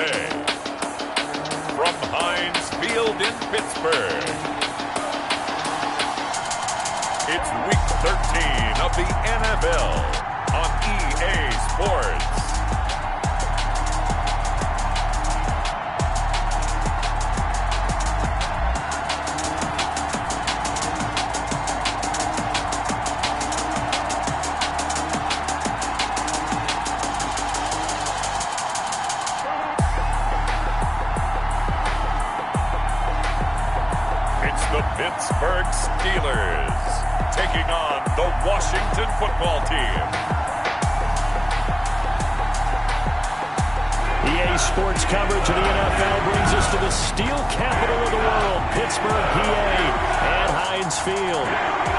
USA. From Heinz Field in Pittsburgh, it's Week 13 of the NFL on EA Sports. The Pittsburgh Steelers taking on the Washington football team. EA Sports coverage of the NFL brings us to the steel capital of the world, Pittsburgh, PA, and Heinz Field.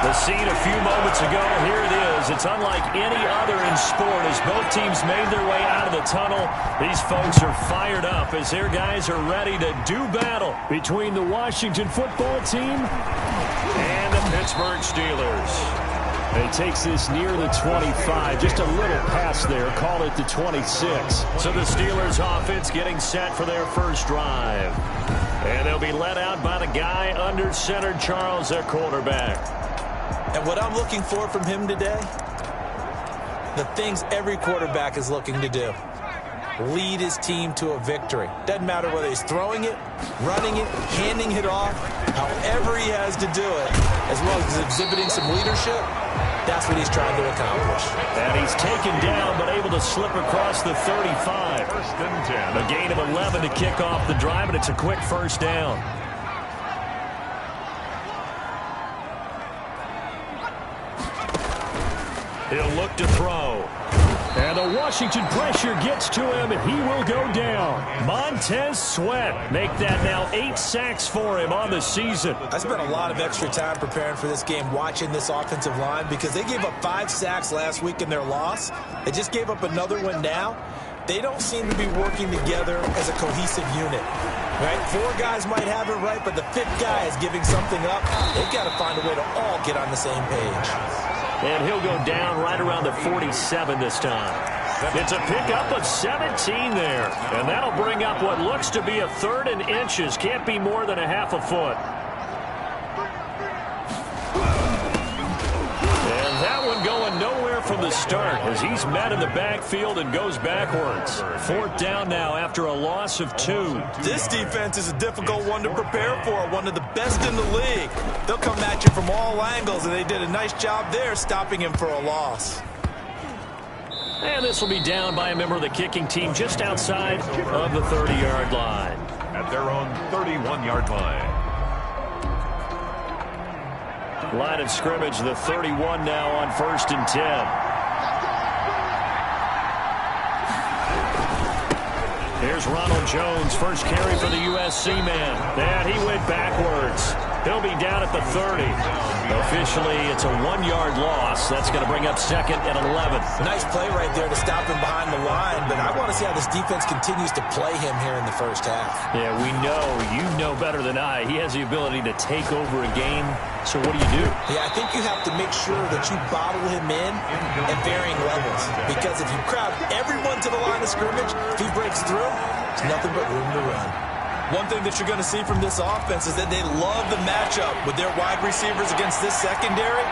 The scene a few moments ago, here it is. It's unlike any other in sport as both teams made their way out of the tunnel. These folks are fired up as their guys are ready to do battle between the Washington football team and the Pittsburgh Steelers. And he takes this near the 25, just a little past there, call it the 26. So the Steelers offense getting set for their first drive. And they'll be led out by the guy under center, Charles, their quarterback. And what I'm looking for from him today, the things every quarterback is looking to do. Lead his team to a victory. Doesn't matter whether he's throwing it, running it, handing it off, however he has to do it, as well as exhibiting some leadership, that's what he's trying to accomplish. And he's taken down but able to slip across the 35. First and 10. A gain of 11 to kick off the drive, and it's a quick first down. He'll look to throw. And the Washington pressure gets to him, and he will go down. Montez Sweat make that now 8 sacks for him on the season. I spent a lot of extra time preparing for this game watching this offensive line because they gave up 5 sacks last week in their loss. They just gave up another one now. They don't seem to be working together as a cohesive unit. Right? 4 guys might have it right, but the 5th guy is giving something up. They've got to find a way to all get on the same page. And he'll go down right around the 47 this time. It's a pickup of 17 there. And that'll bring up what looks to be a 3rd and inches. Can't be more than a half a foot. And that one going nowhere from the start as he's met in the backfield and goes backwards. 4th down now after a loss of 2. This defense is a difficult one to prepare for, one of the best in the league. They'll come at you from all angles, and they did a nice job there stopping him for a loss. And this will be down by a member of the kicking team just outside of the 30-yard line. At their own 31-yard line. Line of scrimmage, the 31 now on 1st and 10. Here's Ronald Jones, first carry for the USC man. And he went backwards. He'll be down at the 30. Officially, it's a 1-yard loss. That's going to bring up 2nd and 11. Nice play right there to stop him behind the line, but I want to see how this defense continues to play him here in the first half. Yeah, we know. You know better than I. He has the ability to take over a game. So what do? Yeah, I think you have to make sure that you bottle him in at varying levels. Because if you crowd everyone to the line of scrimmage, if he breaks through, there's nothing but room to run. One thing that you're going to see from this offense is that they love the matchup with their wide receivers against this secondary.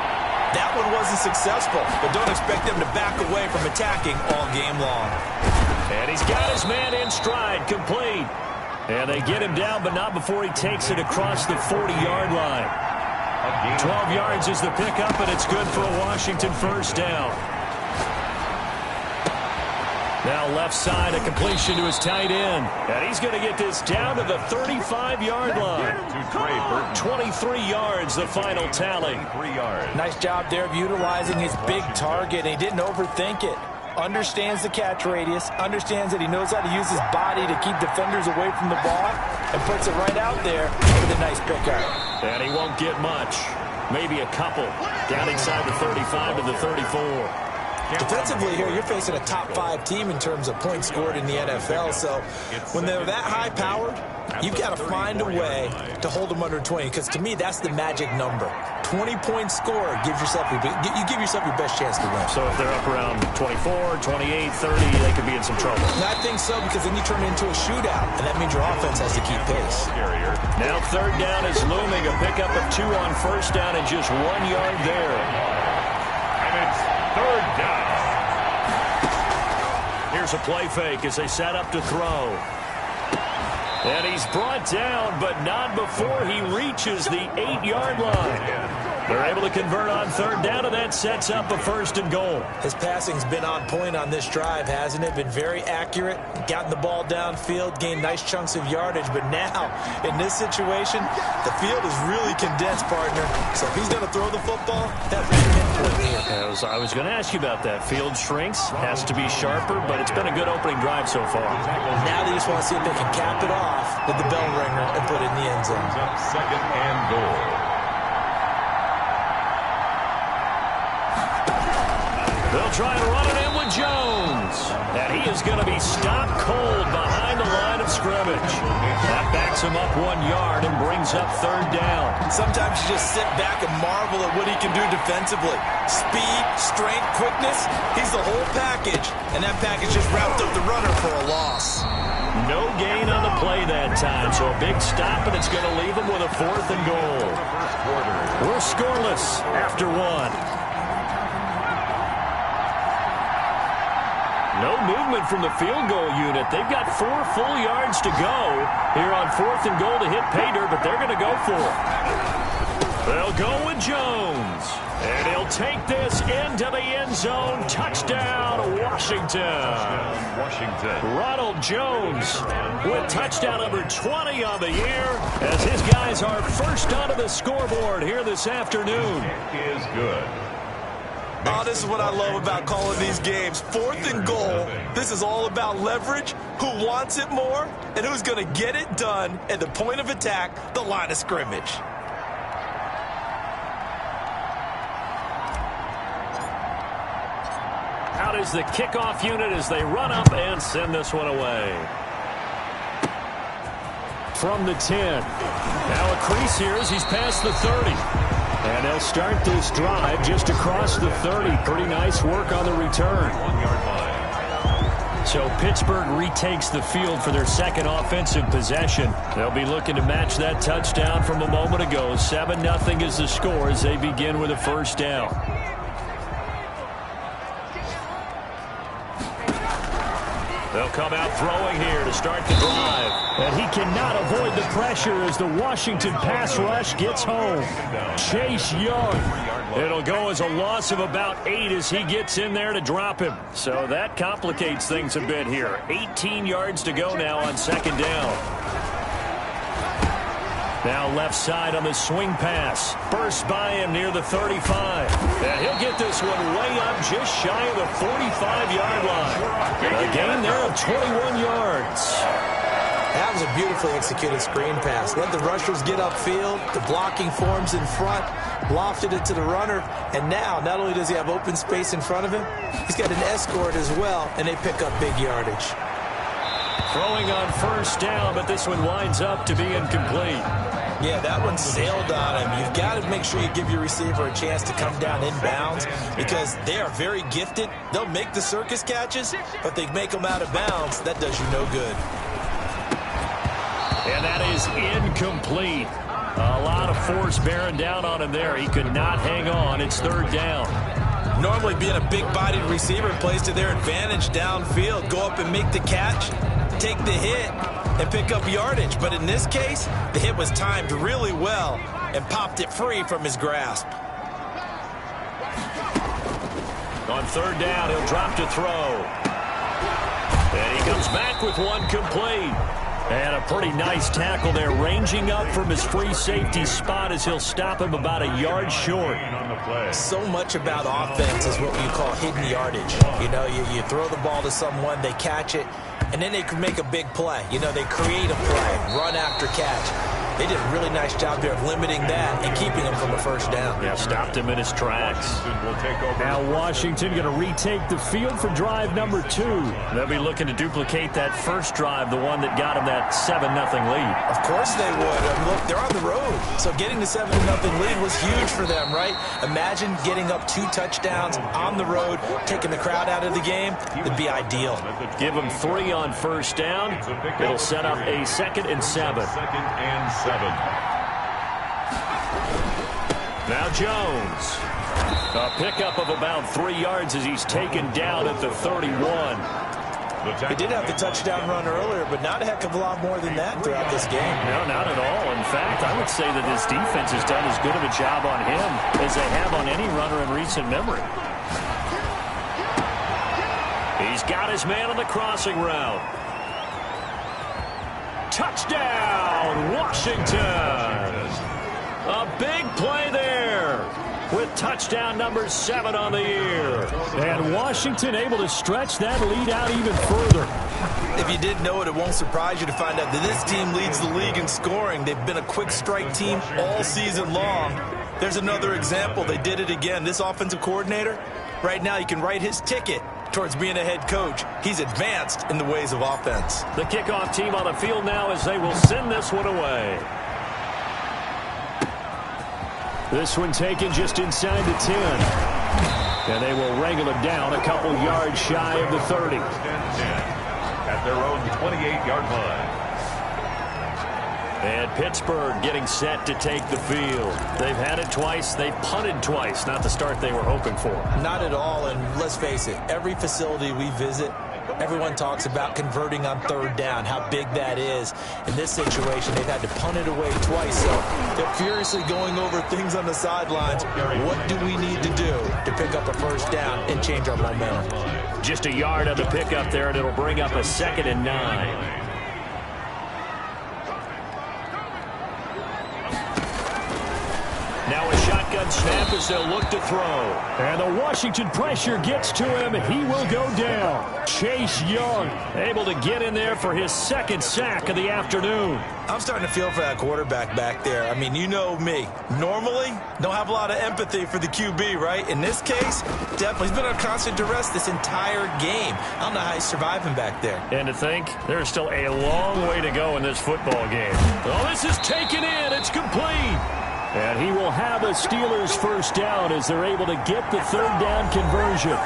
That one wasn't successful, but don't expect them to back away from attacking all game long. And he's got his man in stride, complete. And they get him down, but not before he takes it across the 40-yard line. 12 yards is the pickup, and it's good for a Washington first down. Now left side, a completion to his tight end. And he's going to get this down to the 35-yard line. 23 yards, the final tally. Nice job there of utilizing his big target. He didn't overthink it. Understands the catch radius. Understands that he knows how to use his body to keep defenders away from the ball. And puts it right out there with a nice pickup. And he won't get much. Maybe a couple. Down inside the 35 to the 34. Defensively here, you're facing a top 5 team in terms of points scored in the NFL. So when they're that high powered, you've got to find a way to hold them under 20, because to me, that's the magic number. 20-point score gives yourself you give yourself your best chance to win. So if they're up around 24, 28, 30, they could be in some trouble. And I think so, because then you turn it into a shootout, and that means your offense has to keep pace. Now third down is looming. A pickup of 2 on first down and just 1 yard there. And it's third down. Here's a play fake as they set up to throw. And he's brought down, but not before he reaches the 8-yard line. They're able to convert on third down, and that sets up a 1st and goal. His passing's been on point on this drive, hasn't it? Been very accurate, gotten the ball downfield, gained nice chunks of yardage. But now, in this situation, the field is really condensed, partner. So if he's going to throw the football, that's a pinpoint here. I was going to ask you about that. Field shrinks, has to be sharper, but it's been a good opening drive so far. Now they just want to see if they can cap it off with the bell ringer and put it in the end zone. 2nd and goal. They'll try and run it in with Jones. And he is going to be stopped cold behind the line of scrimmage. That backs him up 1 yard and brings up third down. Sometimes you just sit back and marvel at what he can do defensively. Speed, strength, quickness. He's the whole package. And that package just wrapped up the runner for a loss. No gain on the play that time. So a big stop, and it's going to leave him with a 4th and goal. We're scoreless after 1. No movement from the field goal unit. They've got 4 full yards to go here on 4th and goal to hit pay dirt, but they're going to go for it. They'll go with Jones. And he'll take this into the end zone. Touchdown, Washington. Ronald Jones with touchdown number 20 on the year as his guys are first onto the scoreboard here this afternoon. It is good. Oh, this is what I love about calling these games. 4th and goal. This is all about leverage, who wants it more, and who's going to get it done at the point of attack, the line of scrimmage. Out is the kickoff unit as they run up and send this one away. From the 10. Now a crease here as he's past the 30. And they'll start this drive just across the 30. Pretty nice work on the return. 1-yard line. So Pittsburgh retakes the field for their second offensive possession. They'll be looking to match that touchdown from a moment ago. 7-0 is the score as they begin with a first down. They'll come out throwing here to start the drive. And he cannot avoid the pressure as the Washington pass rush gets home. Chase Young. It'll go as a loss of about 8 as he gets in there to drop him. So that complicates things a bit here. 18 yards to go now on 2nd down. Now left side on the swing pass. Burst by him near the 35. And he'll get this one way up just shy of the 45-yard line. A gain there of 21 yards. That was a beautifully executed screen pass. Let the rushers get upfield. The blocking forms in front. Lofted it to the runner. And now, not only does he have open space in front of him, he's got an escort as well, and they pick up big yardage. Throwing on first down, but this one winds up to be incomplete. Yeah, that one sailed on him. You've got to make sure you give your receiver a chance to come down inbounds because they are very gifted. They'll make the circus catches, but they make them out of bounds. That does you no good. And that is incomplete. A lot of force bearing down on him there. He could not hang on. It's 3rd down. Normally being a big-bodied receiver plays to their advantage downfield. Go up and make the catch, take the hit, and pick up yardage. But in this case, the hit was timed really well and popped it free from his grasp. On 3rd down, he'll drop to throw. And he comes back with one complete. And a pretty nice tackle there, ranging up from his free safety spot as he'll stop him about a yard short. So much about offense is what we call hidden yardage. You know, you throw the ball to someone, they catch it, and then they can make a big play. You know, they create a play, run after catch. They did a really nice job there of limiting that and keeping him from a first down. Yeah, stopped him in his tracks. Now Washington going to retake the field for drive number 2. They'll be looking to duplicate that first drive, the one that got them that 7-0 lead. Of course they would. Look, they're on the road. So getting the 7-0 lead was huge for them, right? Imagine getting up 2 touchdowns on the road, taking the crowd out of the game. It'd be ideal. Give them 3 on first down. It'll set up a 2nd and 7. Now Jones. A pickup of about 3 yards as he's taken down at the 31. He did have the touchdown run earlier, but not a heck of a lot more than that throughout this game. No, not at all. In fact, I would say that this defense has done as good of a job on him as they have on any runner in recent memory. He's got his man on the crossing route. Touchdown, Washington! A big play there with touchdown number 7 on the year. And Washington able to stretch that lead out even further. If you didn't know it, it won't surprise you to find out that this team leads the league in scoring. They've been a quick strike team all season long. There's another example. They did it again. This offensive coordinator, right now, you can write his ticket towards being a head coach. He's advanced in the ways of offense. The kickoff team on the field now as they will send this one away. This one taken just inside the 10. And they will wrangle him down a couple yards shy of the 30. At their own 28-yard line. And Pittsburgh getting set to take the field. They've had it twice. They've punted twice. Not the start they were hoping for. Not at all, and let's face it, every facility we visit, everyone talks about converting on 3rd down, how big that is. In this situation, they've had to punt it away twice, so they're furiously going over things on the sidelines. What do we need to do to pick up a first down and change our momentum? Just a yard on the pickup there, and it'll bring up a 2nd and 9. Now a shotgun snap as they'll look to throw. And the Washington pressure gets to him. He will go down. Chase Young able to get in there for his 2nd sack of the afternoon. I'm starting to feel for that quarterback back there. I mean, you know me. Normally, don't have a lot of empathy for the QB, right? In this case, definitely. He's been on constant duress this entire game. I don't know how he's surviving back there. And to think, there's still a long way to go in this football game. Oh, this is taken in. It's complete. And he will have a Steelers first down as they're able to get the 3rd down conversion.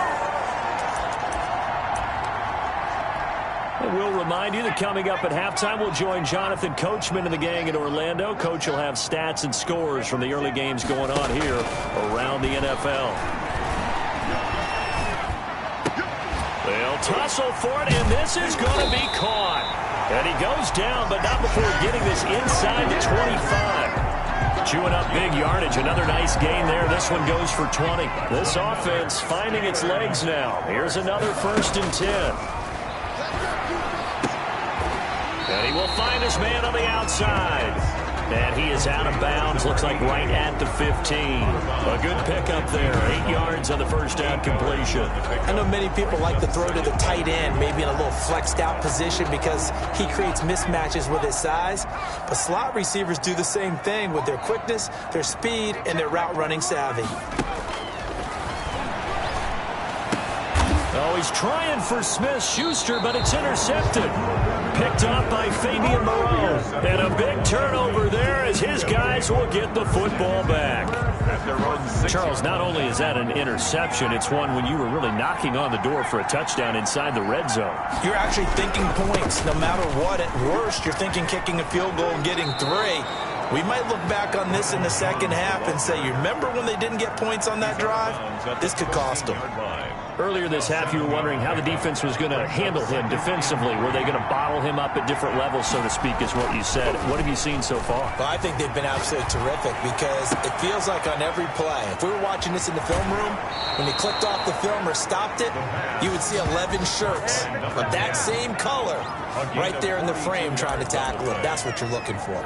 And we'll remind you that coming up at halftime, we'll join Jonathan Coachman and the gang in Orlando. Coach will have stats and scores from the early games going on here around the NFL. They'll tussle for it, and this is going to be caught. And he goes down, but not before getting this inside the 25. Chewing up big yardage. Another nice gain there. This one goes for 20. This offense finding its legs now. Here's another 1st and 10. And he will find his man on the outside. And he is out of bounds. Looks like right at the 15. A good pickup there. 8 yards on the first down completion. I know many people like to throw to the tight end, maybe in a little flexed out position because he creates mismatches with his size. But slot receivers do the same thing with their quickness, their speed, and their route running savvy. Oh, he's trying for Smith-Schuster, but it's intercepted. Picked up by Fabian Moreau. And a big turnover there as his guys will get the football back. Charles, not only is that an interception, it's one when you were really knocking on the door for a touchdown inside the red zone. You're actually thinking points. No matter what, at worst, you're thinking kicking a field goal and getting 3. We might look back on this in the second half and say, you remember when they didn't get points on that drive? This could cost them. Earlier this half, you were wondering how the defense was going to handle him defensively. Were they going to bottle him up at different levels, so to speak, is what you said. What have you seen so far? Well, I think they've been absolutely terrific because it feels like on every play, if we were watching this in the film room, when they clicked off the film or stopped it, you would see 11 shirts of that same color right there in the frame trying to tackle it. That's what you're looking for.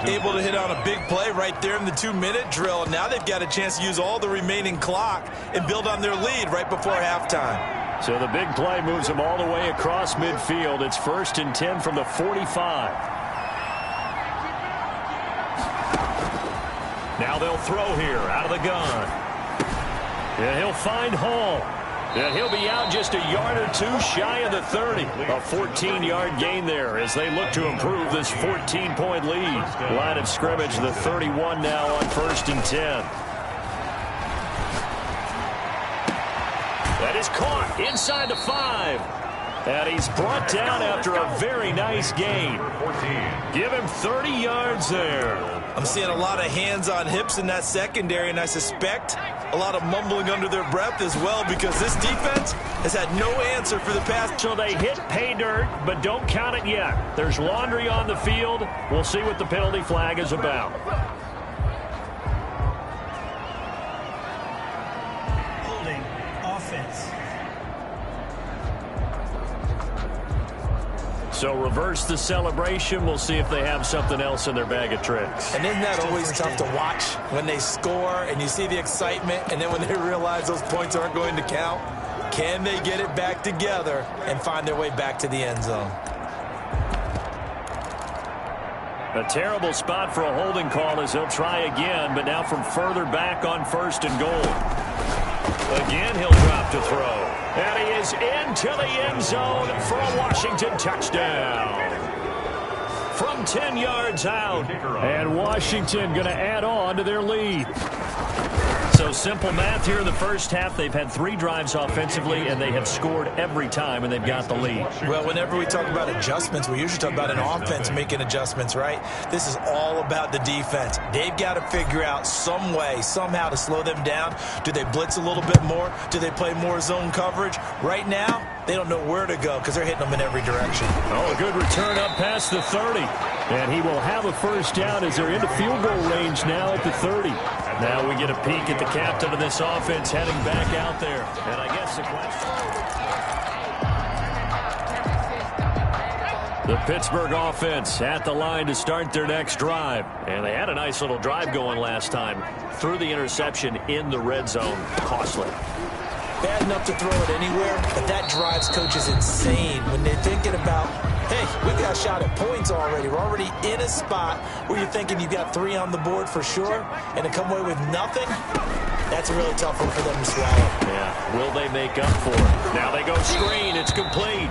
Able to hit on a big play right there in the 2-minute drill. And now they've got a chance to use all the remaining clock and build on their lead right before halftime. So the big play moves them all the way across midfield. It's 1st and 10 from the 45. Now they'll throw here out of the gun. And he'll find Hall. And he'll be out just a yard or two shy of the 30. A 14-yard gain there as they look to improve this 14-point lead. Line of scrimmage, the 31 now on 1st and 10. That is caught inside the 5. And he's brought down after a very nice gain. Give him 30 yards there. I'm seeing a lot of hands on hips in that secondary, and I suspect a lot of mumbling under their breath as well, because this defense has had no answer for the pass. So they hit pay dirt, but don't count it yet. There's laundry on the field. We'll see what the penalty flag is about. Holding offense. So reverse the celebration. We'll see if they have something else in their bag of tricks. And isn't that always tough to watch when they score and you see the excitement, and then when they realize those points aren't going to count? Can they get it back together and find their way back to the end zone? A terrible spot for a holding call as they'll try again, but now from further back on 1st and goal. Again, he'll drop to throw. And he is into the end zone for a Washington touchdown. From 10 yards out. And Washington going to add on to their lead. So simple math here in the first half. They've had 3 drives offensively, and they have scored every time, and they've got the lead. Well, whenever we talk about adjustments, we usually talk about an offense making adjustments, right? This is all about the defense. They've got to figure out some way, somehow to slow them down. Do they blitz a little bit more? Do they play more zone coverage? Right now, they don't know where to go because they're hitting them in every direction. Oh, a good return up past the 30. And he will have a first down as they're into field goal range now at the 30. Now we get a peek at the captain of this offense heading back out there. And I guess the question... The Pittsburgh offense at the line to start their next drive. And they had a nice little drive going last time. Threw the interception in the red zone. Costly. Bad enough to throw it anywhere, but that drives coaches insane when they're thinking about, hey, we got a shot at points already. We're already in a spot where you're thinking you've got 3 on the board for sure, and to come away with nothing, that's a really tough one for them to swallow. Yeah, will they make up for it? Now they go screen. It's complete.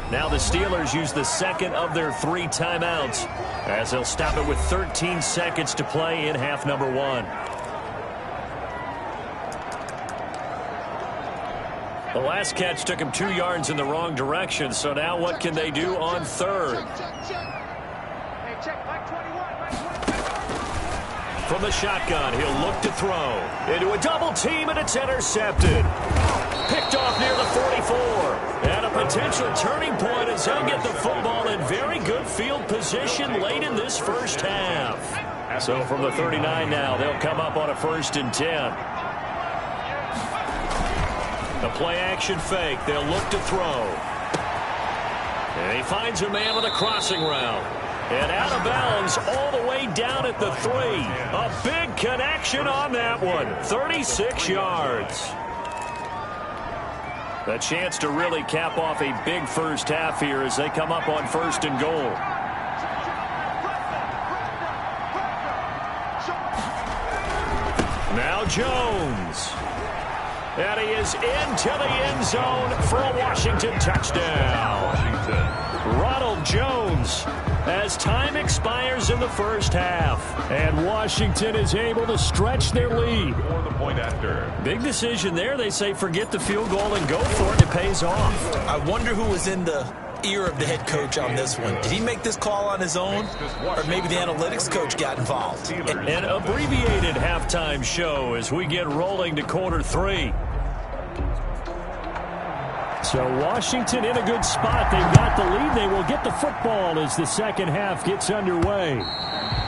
Now the Steelers use the second of their 3 timeouts as they'll stop it with 13 seconds to play in half number 1. The last catch took him 2 yards in the wrong direction, so now what can they do on 3rd? From the shotgun, he'll look to throw. Into a double team, and it's intercepted. Picked off near the 44. And a potential turning point as they'll get the football in very good field position late in this first half. So from the 39 now, they'll come up on a 1st and 10. The play-action fake. They'll look to throw. And he finds a man with a crossing route. And out of bounds all the way down at the 3. A big connection on that one. 36 yards. A chance to really cap off a big first half here as they come up on 1st and goal. Now Jones. And he is into the end zone for a Washington touchdown. Ronald Jones as time expires in the first half. And Washington is able to stretch their lead. For the point after. Big decision there. They say forget the field goal and go for it. It pays off. I wonder who was in the ear of the head coach on this one. Did he make this call on his own? Or maybe the analytics coach got involved? An abbreviated halftime show as we get rolling to quarter 3. So Washington in a good spot. They've got the lead. They will get the football as the second half gets underway.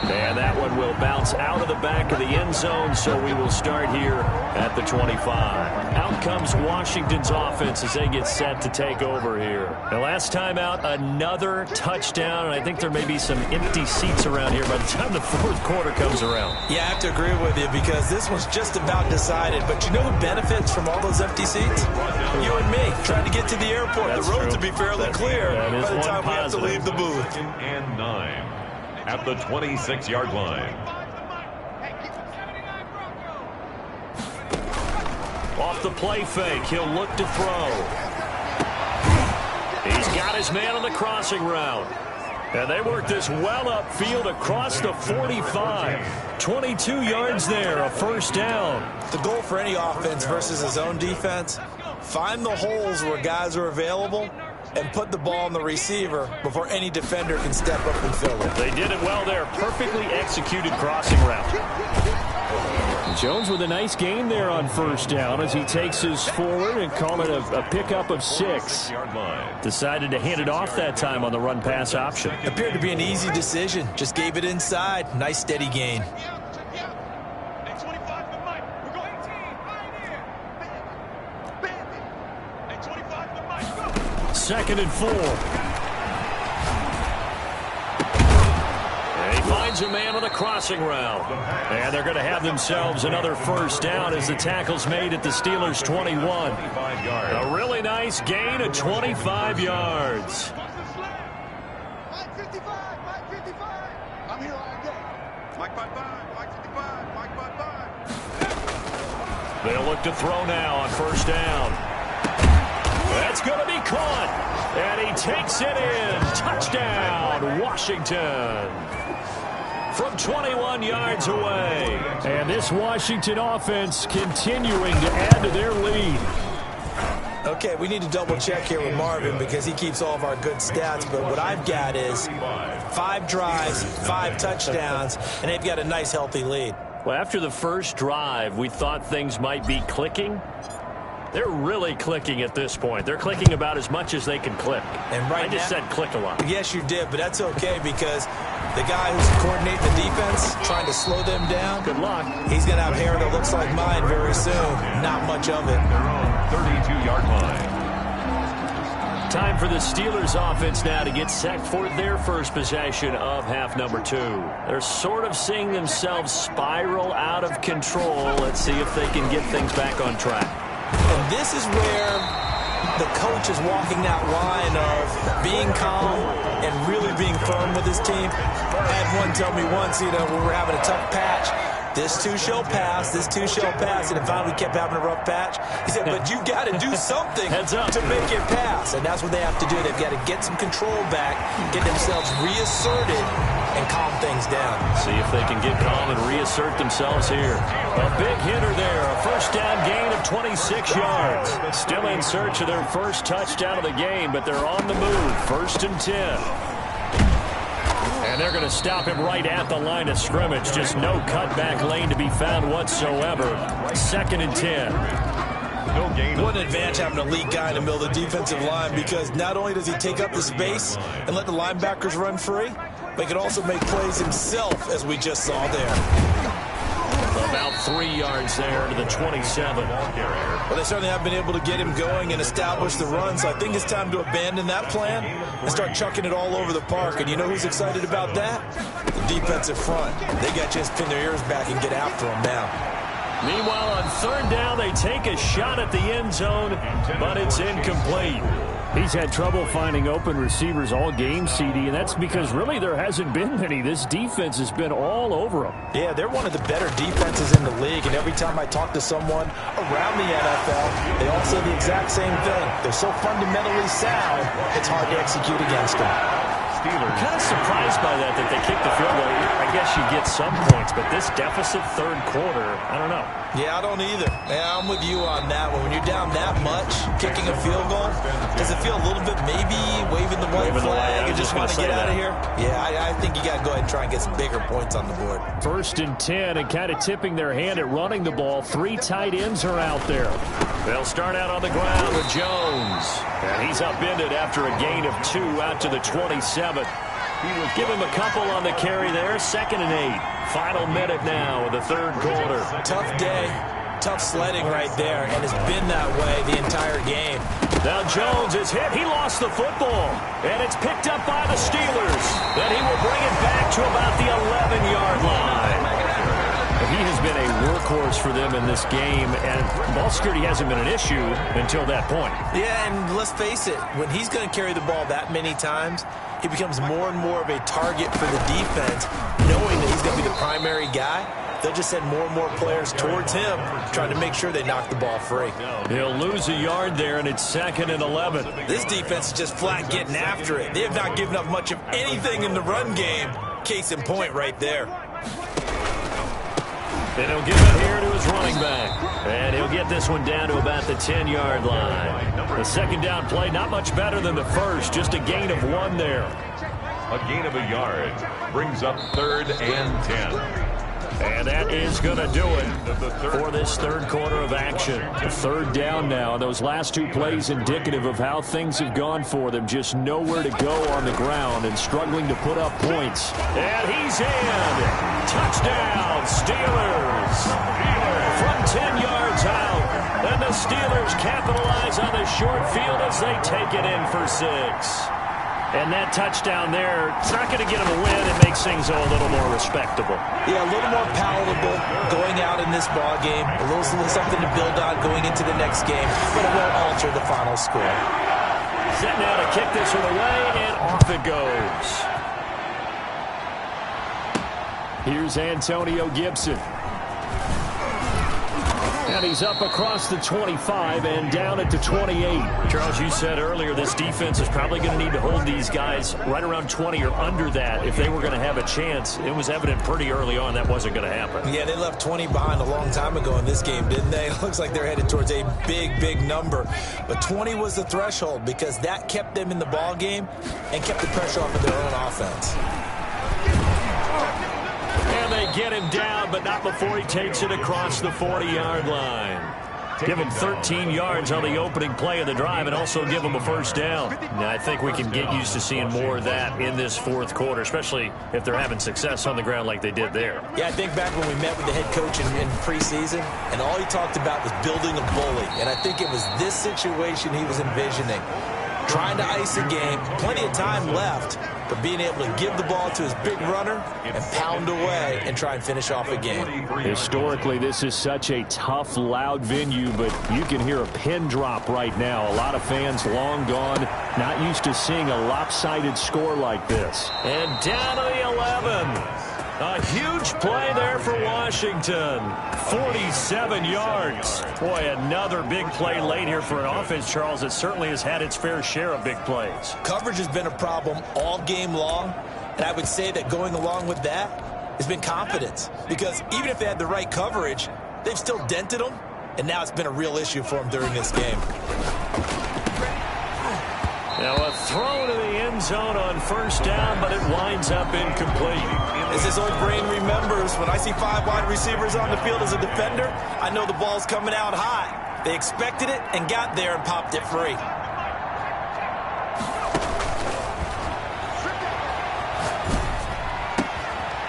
And that one will bounce out of the back of the end zone, so we will start here at the 25. Out comes Washington's offense as they get set to take over here. The last time out, another touchdown, and I think there may be some empty seats around here by the time the 4th quarter comes around. Yeah, I have to agree with you because this one's just about decided. But you know who benefits from all those empty seats? You and me, trying to get to the airport. That's the roads true. will be fairly clear That is by the one time we have to positive. leave the booth. And 9 at the 26-yard line. Off the play fake, he'll look to throw. He's got his man on the crossing route. And they work this well upfield across the 45. 22 yards there, a first down. The goal for any offense versus his own defense, find the holes where guys are available and put the ball on the receiver before any defender can step up and fill it. They did it well there. Perfectly executed crossing route. Jones with a nice gain there on first down as he takes his forward and call it a pickup of 6. Decided to hand it off that time on the run-pass option. Appeared to be an easy decision. Just gave it inside. Nice steady gain. Second and 4. And he finds a man on the crossing route. And they're going to have themselves another first down as the tackle's made at the Steelers' 21. A really nice gain of 25 yards. Mike 55, Mike 55. I'm here all day. Mike 55, Mike 55, Mike 55. They'll look to throw now on first down. That's going to be caught. And he takes it in. Touchdown, Washington. From 21 yards away. And this Washington offense continuing to add to their lead. Okay, we need to double check here with Marvin because he keeps all of our good stats. But what I've got is 5 drives, 5 touchdowns, and they've got a nice healthy lead. Well, after the first drive, we thought things might be clicking. They're really clicking at this point. They're clicking about as much as they can click. And right I just said click a lot. Yes, you did, but that's okay because the guy who's coordinating the defense, trying to slow them down, good luck. He's going to have hair that looks like mine very soon. Not much of it. Their own 32-yard line. Time for the Steelers offense now to get set for their first possession of half number 2. They're sort of seeing themselves spiral out of control. Let's see if they can get things back on track. And this is where the coach is walking that line of being calm and really being firm with his team. I had one tell me once, we were having a tough patch. This too shall pass, this too shall pass. And finally we kept having a rough patch. He said, but you got to do something to make it pass. And that's what they have to do. They've got to get some control back, get themselves reasserted, and calm things down. See if they can get calm and reassert themselves here. A big hitter there. A first down gain of 26 yards. Still in search of their first touchdown of the game, but they're on the move. 1st and 10. And they're going to stop him right at the line of scrimmage. Just no cutback lane to be found whatsoever. 2nd and 10. What an advantage having a lead guy in the middle of the defensive line because not only does he take up the space and let the linebackers run free, but he can also make plays himself, as we just saw there. About 3 yards there to the 27. Well, they certainly have been able to get him going and establish the run, so I think it's time to abandon that plan and start chucking it all over the park. And you know who's excited about that? The defensive front. They got to just pin their ears back and get after him now. Meanwhile, on 3rd down, they take a shot at the end zone, but it's incomplete. He's had trouble finding open receivers all game, CD, and that's because really there hasn't been many. This defense has been all over them. Yeah, they're one of the better defenses in the league, and every time I talk to someone around the NFL, they all say the exact same thing. They're so fundamentally sound, it's hard to execute against them. I'm kind of surprised by that they kicked the field goal. I guess you get some points, but this deficit 3rd quarter, I don't know. Yeah, I don't either. Yeah, I'm with you on that one. When you're down that much, kicking a field goal, does it feel a little bit maybe waving the white flag and just want to get out of here? Yeah, I think you got to go ahead and try and get some bigger points on the board. 1st and 10 and kind of tipping their hand at running the ball. 3 tight ends are out there. They'll start out on the ground with Jones. And he's upended after a gain of 2 out to the 27. Give him a couple on the carry there. 2nd and 8. Final minute now of the 3rd quarter. Tough day. Tough sledding right there. And it's been that way the entire game. Now Jones is hit. He lost the football. And it's picked up by the Steelers. Then he will bring it back to about the 11-yard line. He has been a workhorse for them in this game, and ball security hasn't been an issue until that point. Yeah, and let's face it, when he's going to carry the ball that many times, he becomes more and more of a target for the defense, knowing that he's going to be the primary guy. They'll just send more and more players towards him, trying to make sure they knock the ball free. He'll lose a yard there, and it's 2nd and 11. This defense is just flat getting after it. They have not given up much of anything in the run game. Case in point right there. And he'll give it here to his running back. And he'll get this one down to about the 10-yard line. The second down play, not much better than the first, just a gain of 1 there. A gain of a yard brings up 3rd and 10. And that is going to do it for this third quarter of action. Third down now. Those last 2 plays indicative of how things have gone for them. Just nowhere to go on the ground and struggling to put up points. And he's in. Touchdown, Steelers. From 10 yards out. And the Steelers capitalize on the short field as they take it in for 6. And that touchdown there, it's not going to get them a win. It makes things a little more respectable. Yeah, a little more palatable going out in this ball game. A little something to build on going into the next game, but it won't alter the final score. Setting out to kick this one away, and off it goes. Here's Antonio Gibson. And he's up across the 25 and down at the 28. Charles, you said earlier this defense is probably going to need to hold these guys right around 20 or under that if they were going to have a chance. It was evident pretty early on that wasn't going to happen. Yeah, they left 20 behind a long time ago in this game, didn't they? It looks like they're headed towards a big, big number. But 20 was the threshold because that kept them in the ball game and kept the pressure off of their own offense. And they get him down, but not before he takes it across the 40-yard line. Give him 13 yards on the opening play of the drive and also give him a first down. Now, I think we can get used to seeing more of that in this fourth quarter, especially if they're having success on the ground like they did there. Yeah, I think back when we met with the head coach in preseason, and all he talked about was building a bully. And I think it was this situation he was envisioning. Trying to ice a game, plenty of time left, but being able to give the ball to his big runner and pound away and try and finish off a game. Historically, this is such a tough, loud venue, but you can hear a pin drop right now. A lot of fans long gone, not used to seeing a lopsided score like this. And down to the 11. A huge play there for Washington. 47 yards. Boy, another big play late here for an offense, Charles, that certainly has had its fair share of big plays. Coverage has been a problem all game long, and I would say that going along with that has been confidence. Because even if they had the right coverage, they've still dented them, and now it's been a real issue for them during this game. Now a throw to the end zone on first down, but it winds up incomplete. As his old brain remembers, when I see 5 wide receivers on the field as a defender, I know the ball's coming out high. They expected it and got there and popped it free.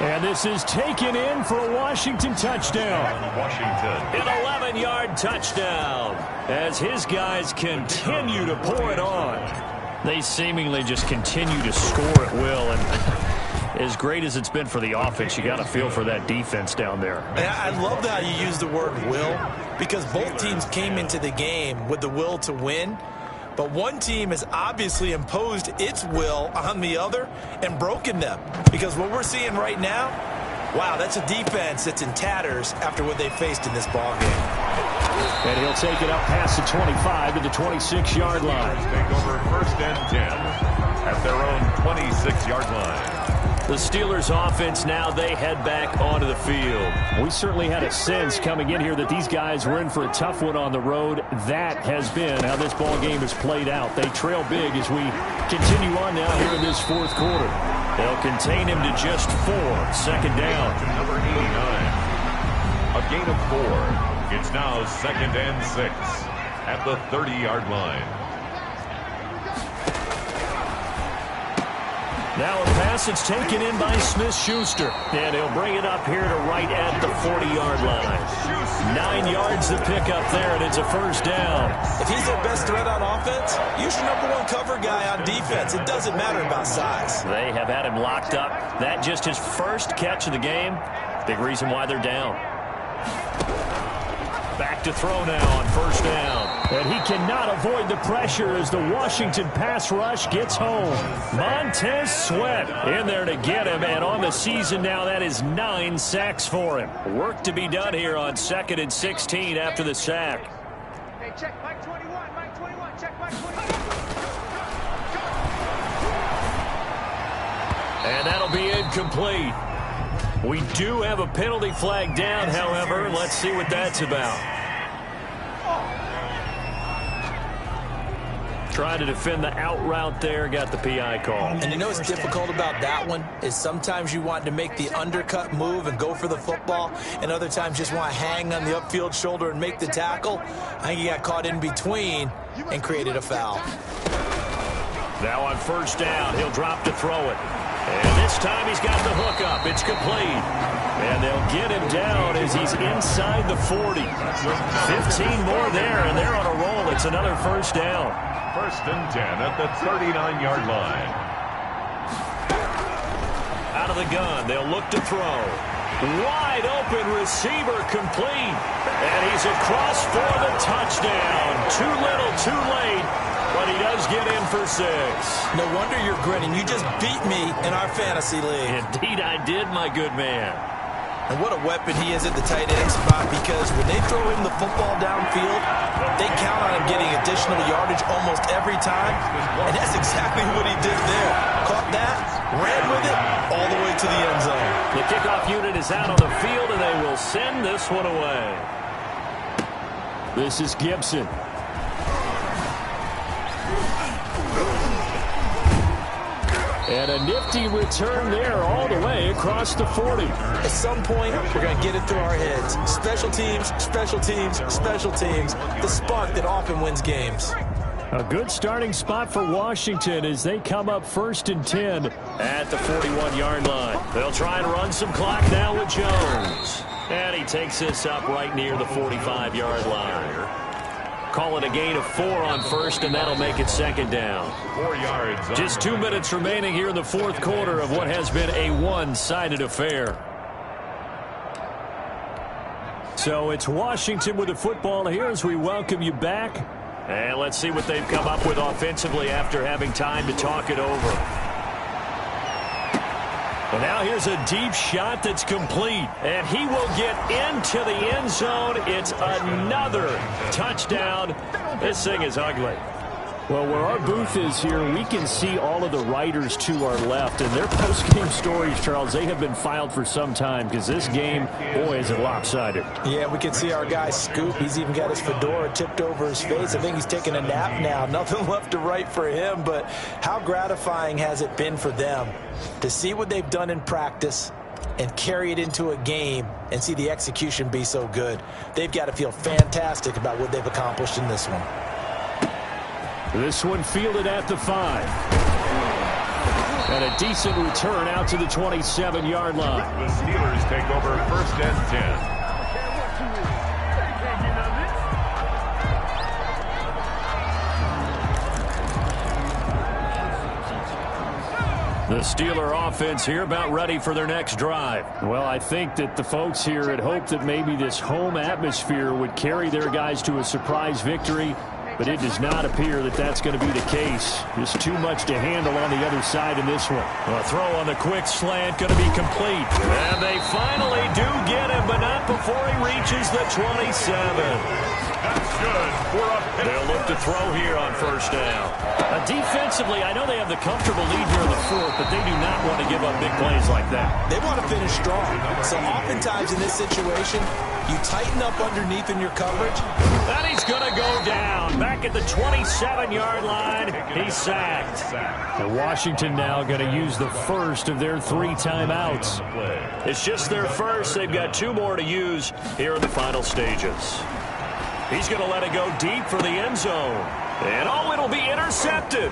And this is taken in for a Washington touchdown. Washington. An 11-yard touchdown as his guys continue to pour it on. They seemingly just continue to score at will, and as great as it's been for the offense, you got to feel for that defense down there. And I love how you use the word will, because both teams came into the game with the will to win, but one team has obviously imposed its will on the other and broken them. Because what we're seeing right now, wow, that's a defense that's in tatters after what they faced in this ballgame. And he'll take it up past the 25 to the 26-yard line. Take over 1st and 10 at their own 26-yard line. The Steelers offense now, they head back onto the field. We certainly had a sense coming in here that these guys were in for a tough one on the road. That has been how this ball game has played out. They trail big as we continue on now here in this fourth quarter. They'll contain him to just 4. Second down. Number 89. A gain of 4. It's now 2nd and 6 at the 30-yard line. Now a pass that's taken in by Smith-Schuster. And he'll bring it up here to right at the 40-yard line. 9 yards to pick up there, and it's a first down. If he's their best threat on offense, use your #1 cover guy on defense. It doesn't matter about size. They have had him locked up. That just his first catch of the game. Big reason why they're down. Back to throw now on first down. And he cannot avoid the pressure as the Washington pass rush gets home. Montez Sweat in there to get him, and on the season now, that is 9 sacks for him. Work to be done here on 2nd and 16 after the sack. Hey, check Mike 21, Mike 21, check Mike 21. And that'll be incomplete. We do have a penalty flag down, however. Let's see what that's about. Trying to defend the out route there, got the PI call. And you know what's difficult about that one is sometimes you want to make the undercut move and go for the football, and other times just want to hang on the upfield shoulder and make the tackle. I think he got caught in between and created a foul. Now on 1st down, he'll drop to throw it. And this time he's got the hook up. It's complete. And they'll get him down as he's inside the 40. 15 more there, and they're on a roll. It's another 1st down. 1st and 10 at the 39-yard line. Out of the gun, they'll look to throw. Wide open receiver complete. And he's across for the touchdown. Too little, too late. But he does get in for 6. No wonder you're grinning. You just beat me in our fantasy league. Indeed I did, my good man. And what a weapon he is at the tight end spot, because when they throw him the football downfield, they count on him getting additional yardage almost every time. And that's exactly what he did there. Caught that, ran with it, all the way to the end zone. The kickoff unit is out on the field, and they will send this one away. This is Gibson. And a nifty return there all the way across the 40. At some point, we're going to get it through our heads. Special teams, special teams, special teams. The spark that often wins games. A good starting spot for Washington as they come up 1st and 10 at the 41-yard line. They'll try and run some clock now with Jones. And he takes this up right near the 45-yard line. Call it a gain of 4 on 1st, and that'll make it 2nd down. 4 yards. Just 2 minutes remaining here in the 4th quarter of what has been a one-sided affair. So it's Washington with the football here as we welcome you back. And let's see what they've come up with offensively after having time to talk it over. And now here's a deep shot that's complete. And he will get into the end zone. It's another touchdown. This thing is ugly. Well, where our booth is here, we can see all of the writers to our left. And their post-game stories, Charles, they have been filed for some time because this game, boy, is it lopsided. Yeah, we can see our guy Scoop. He's even got his fedora tipped over his face. I think he's taking a nap now. Nothing left to write for him, but how gratifying has it been for them to see what they've done in practice and carry it into a game and see the execution be so good. They've got to feel fantastic about what they've accomplished in this one. This one fielded at the 5. And a decent return out to the 27-yard line. The Steelers take over 1st and 10. The Steeler offense here about ready for their next drive. Well, I think that the folks here had hoped that maybe this home atmosphere would carry their guys to a surprise victory, but it does not appear that that's going to be the case. Just too much to handle on the other side in this one. A throw on the quick slant going to be complete. And they finally do get him, but not before he reaches the 27. That's good for a pick. They'll look to throw here on 1st down. Defensively, I know they have the comfortable lead here in the 4th, but they do not want to give up big plays like that. They want to finish strong. So oftentimes in this situation, you tighten up underneath in your coverage. And he's going to go down. Back at the 27-yard line, he's sacked. And Washington now going to use the first of their 3 timeouts. It's just their first. They've got 2 more to use here in the final stages. He's going to let it go deep for the end zone. And oh, it'll be intercepted.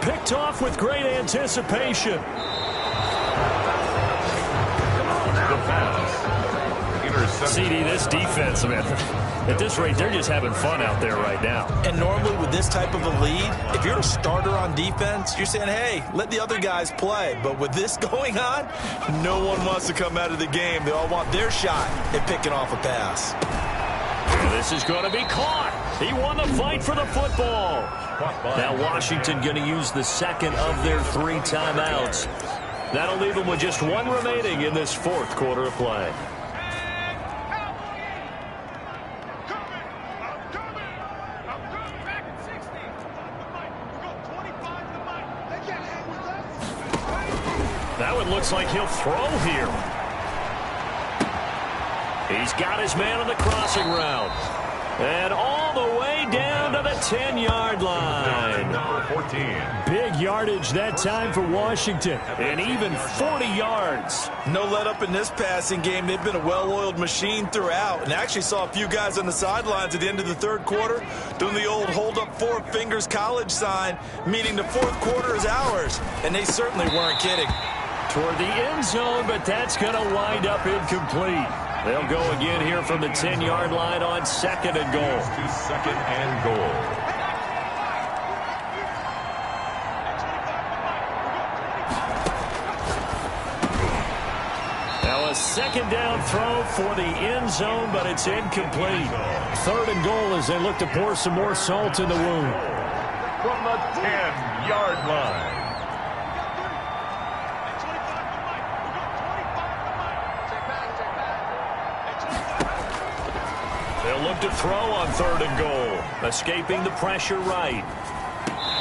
Picked off with great anticipation. The pass. Intercepted. CD, this defense, man, at this rate, they're just having fun out there right now. And normally with this type of a lead, if you're a starter on defense, you're saying, hey, let the other guys play. But with this going on, no one wants to come out of the game. They all want their shot at picking off a pass. And this is going to be caught. He won the fight for the football. Now Washington going to use the second of their 3 timeouts. That'll leave them with just 1 remaining in this 4th quarter of play. Now it looks like he'll throw here. He's got his man on the crossing route. And all the way down to the 10-yard line. Number 14. Big yardage that time for Washington. And even 40 yards. No let up in this passing game. They've been a well-oiled machine throughout. And actually saw a few guys on the sidelines at the end of the 3rd quarter doing the old hold up 4 fingers college sign, meaning the 4th quarter is ours. And they certainly weren't kidding. Toward the end zone, but that's going to wind up incomplete. They'll go again here from the 10-yard line on 2nd and goal. To 2nd and goal. Now a 2nd down throw for the end zone, but it's incomplete. 3rd and goal as they look to pour some more salt in the wound. From the 10-yard line. They'll look to throw on 3rd and goal. Escaping the pressure right.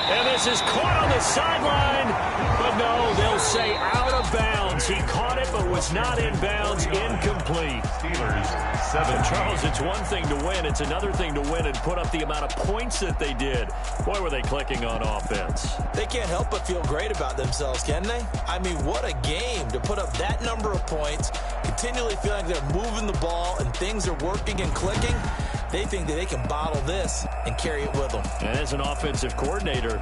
And this is caught on the sideline. But no, they'll say out of bounds. He caught it but was not in bounds. Incomplete. Steelers 7. Charles, it's one thing to win. It's another thing to win and put up the amount of points that they did. Boy, were they clicking on offense. They can't help but feel great about themselves, can they? I mean, what a game to put up that number of points, continually feeling like they're moving the ball and things are working and clicking. They think that they can bottle this and carry it with them. And as an offensive coordinator,